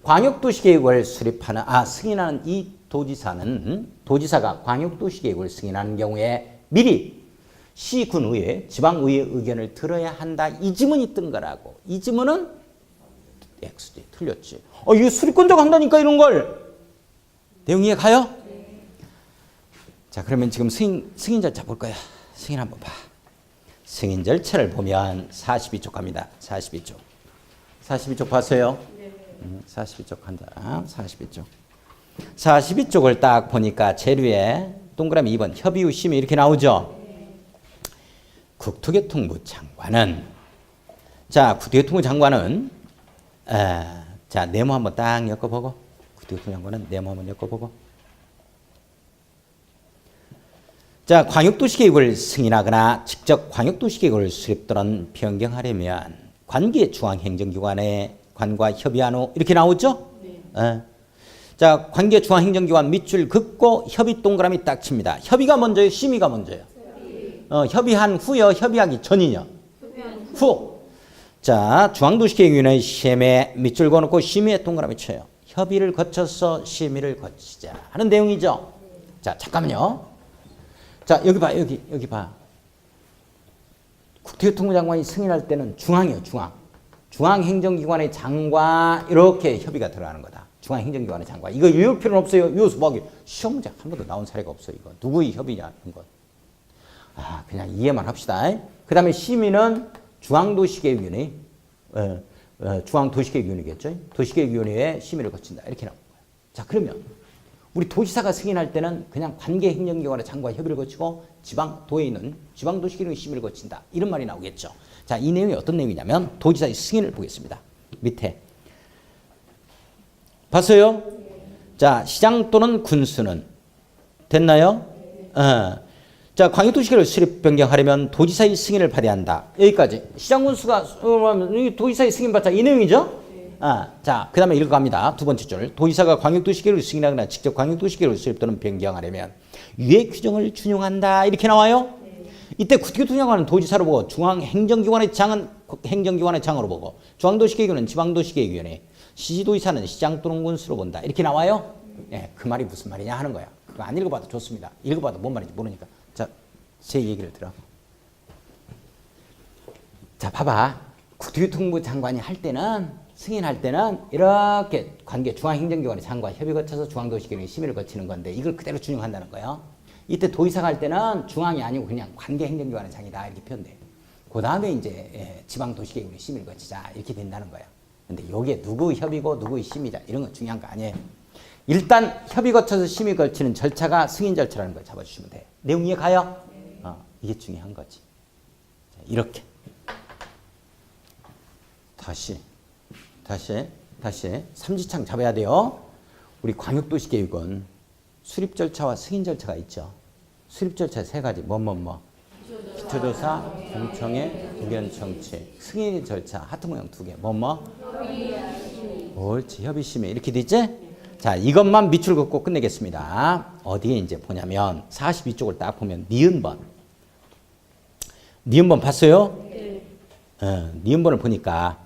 광역도시계획을 수립하는, 승인하는 이 도지사가 광역도시계획을 승인하는 경우에 미리 시군의회, 지방의회 의견을 들어야 한다. 이 지문이 뜬 거라고. 이 지문은 X지. 틀렸지. 이거 수립권자가 한다니까 이런 걸. 내용 이해 가요? 네. 자, 그러면 지금 승인 절차 볼 거야. 승인 한번 봐. 승인 절차를 보면 42쪽 갑니다. 42쪽 봤어요? 네. 42쪽 한다. 42쪽. 42쪽을 딱 보니까 재료에 동그라미 2번 협의 후 심의 이렇게 나오죠. 국토교통부 장관은 국토교통부 장관은 자 네모 한번 딱 엮어보고 국토교통부 장관은 네모 한번 엮어보고 자 광역도시계획을 승인하거나 직접 광역도시계획을 수립 또는 변경하려면 관계 중앙행정기관의 관과 협의한 후 이렇게 나오죠. 자 관계 중앙행정기관 밑줄 긋고 협의 동그라미 딱 칩니다. 협의가 먼저요, 심의가 먼저요? 협의한 후요, 협의하기 전이요? 후. 자 중앙도시계획위원회 심의 밑줄 그어놓고 심의에 동그라미 쳐요. 협의를 거쳐서 심의를 거치자 하는 내용이죠. 자 잠깐만요. 자 여기 봐, 여기 봐. 국토교통부 장관이 승인할 때는 중앙이에요, 중앙. 중앙행정기관의 장과 이렇게 협의가 들어가는 거다. 중앙행정기관의 장과. 이거 외울 필요는 없어요. 요수 뭐하기. 시험 문제 한 번도 나온 사례가 없어요. 이거 누구의 협의냐 이런 거. 그냥 이해만 합시다. 그 다음에 심의는 중앙도시계획위원회, 중앙도시계획위원회겠죠. 도시계획위원회에 심의를 거친다. 이렇게 나온 거예요. 자 그러면 우리 도지사가 승인할 때는 그냥 관계행정기관의 장과 협의를 거치고 지방도에 있는 지방도시계획위 심의를 거친다. 이런 말이 나오겠죠. 자, 이 내용이 어떤 내용이냐면 도지사의 승인을 보겠습니다. 밑에. 봤어요? 자, 시장 또는 군수는 됐나요? 자, 광역도시계획을 수립 변경하려면 도지사의 승인을 받아야 한다. 여기까지. 시장 군수가 도지사의 승인 받자 이 내용이죠? 자, 그 다음에 읽어갑니다. 두 번째 줄. 도지사가 광역도시계획을 승인하거나 직접 광역도시계획을 수립 또는 변경하려면 유예 규정을 준용한다. 이렇게 나와요. 이때 국토교통장관은 도지사로 보고 중앙행정기관의 장은 행정기관의 장으로 보고 중앙도시계획위원회는 지방도시계획위원회, 시도지사는 시장 또는 군수로 본다. 이렇게 나와요. 네, 그 말이 무슨 말이냐 하는 거야. 그거 안 읽어봐도 좋습니다. 읽어봐도 뭔 말인지 모르니까. 자, 제 얘기를 들어. 자, 봐봐. 국토교통부 장관이 할 때는 승인할 때는 이렇게 관계 중앙행정기관의 장과 협의 거쳐서 중앙도시계획 심의를 거치는 건데 이걸 그대로 준용한다는 거예요. 이때 도의사가 할 때는 중앙이 아니고 그냥 관계행정기관의 장이다 이렇게 표현돼요. 그 다음에 이제 지방도시계획 심의를 거치자 이렇게 된다는 거예요. 근데 이게 누구 협의고 누구의 심의자 이런 건 중요한 거 아니에요. 일단 협의 거쳐서 심의 거치는 절차가 승인 절차라는 걸 잡아주시면 돼요. 내용 이해 가요? 이게 중요한 거지. 자, 이렇게 다시 삼지창 잡아야 돼요. 우리 광역도시계획은 수립 절차와 승인 절차가 있죠. 수립 절차 세 가지. 기초조사, 공청회, 의견 청취. 승인 절차 하트 모양 두 개. 옳지. 협의심의 이렇게 돼 있지? 자, 이것만 밑줄 긋고 끝내겠습니다. 어디에 이제 보냐면 42쪽을 딱 보면 니은번. 니은번 봤어요? 니은번을 보니까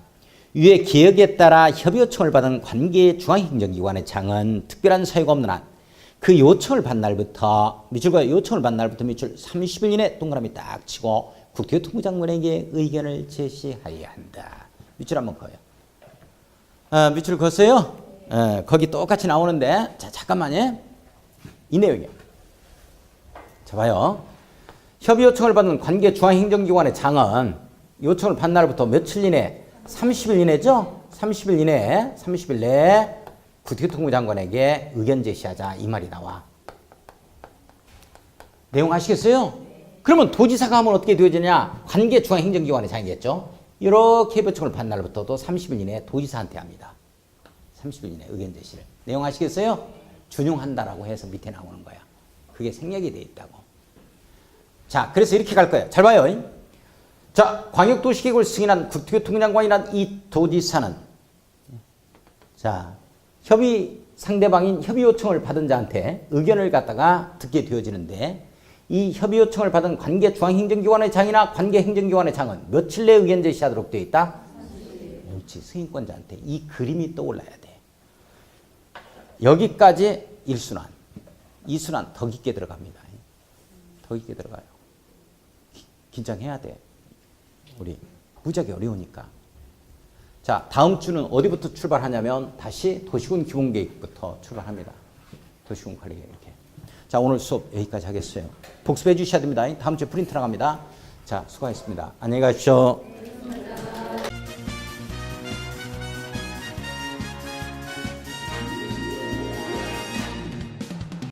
위에 계획에 따라 협의 요청을 받은 관계 중앙행정기관의 장은 특별한 사유가 없는 한 그 요청을 받은 날부터 밑줄과 요청을 받은 날부터 밑줄 30일 이내 동그라미 딱 치고 국토교통부 장관에게 의견을 제시하여야 한다. 밑줄 한번 그어요. 밑줄 그었어요? 거기 똑같이 나오는데 자 잠깐만요. 이 내용이에요. 자 봐요. 협의 요청을 받은 관계 중앙행정기관의 장은 요청을 받은 날부터 며칠 이내 30일 이내죠? 30일 내에 국토교통부 장관에게 의견 제시하자 이 말이 나와. 내용 아시겠어요? 그러면 도지사가 하면 어떻게 되어지냐? 관계 중앙행정기관의 장이겠죠? 이렇게 협의 요청을 받은 날부터도 30일 이내에 도지사한테 합니다. 30일 이내 의견 제시를. 내용 아시겠어요? 준용한다라고 해서 밑에 나오는 거야. 그게 생략이 돼 있다고. 자, 그래서 이렇게 갈 거예요. 잘 봐요. 자, 광역도시계획을 승인한 국토교통부 장관이란 이 도지사는 자, 협의 상대방인 협의 요청을 받은 자한테 의견을 갖다가 듣게 되어지는데 이 협의 요청을 받은 관계 중앙행정기관의 장이나 관계행정기관의 장은 며칠 내에 의견 제시하도록 되어 있다? 그렇지. 승인권자한테 이 그림이 떠올라야 돼. 여기까지 1순환. 2순환 더 깊게 들어갑니다. 더 깊게 들어가요. 긴장해야 돼. 우리 무지하게 어려우니까. 자, 다음 주는 어디부터 출발하냐면 다시 도시군 기본계획부터 출발합니다. 도시군 관리계획 이렇게. 자, 오늘 수업 여기까지 하겠어요. 복습해 주셔야 됩니다. 다음 주에 프린트 나갑니다. 자, 수고하셨습니다. 안녕히 가십시오.